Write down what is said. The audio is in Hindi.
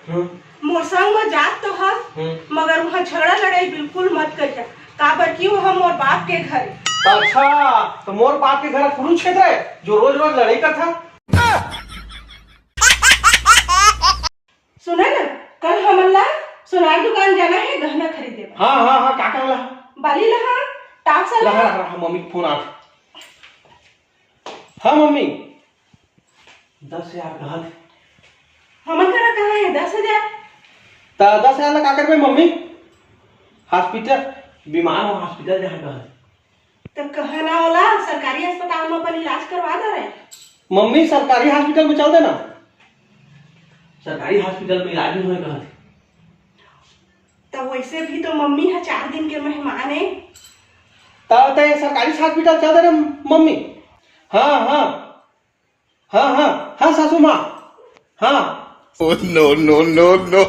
मोर संग में जात तो है, मगर वहाँ झगड़ा लड़ाई बिल्कुल मत करिया। काबर की वहाँ मोर बाप के घर। अच्छा, तो मोर बाप के घर कुरुक्षेत्र है जो रोज रोज लड़ाई का था। सुना ना, कल हमला सोनार दुकान जाना है, गहना खरीदे। हाँ हाँ हाँ, क्या कर रहा? बाली लहा, टाप सा लहा। रहा मम्मी का फोन आ। हाँ मम्मी, 10,000 कहा थे। हमन करा कहाँ है 10,000? तो 10,000 का कर मम्मी? हॉस्पिटल बीमार हो, हॉस्पिटल जहाँ कहा तो कहना वाला सरकारी अस्पताल में अपन इलाज करवा दे रहे। मम्मी सरकारी हॉस्पिटल में चल देना, सरकारी हॉस्पिटल में इलाज नहीं होगा। तो वैसे भी तो मम्मी है 4 दिन के मेहमान है। तो सरकारी हॉस्पिटल चल देना मम्मी। हाँ हाँ हाँ हाँ हाँ सासू माँ, हाँ। Oh no no no no!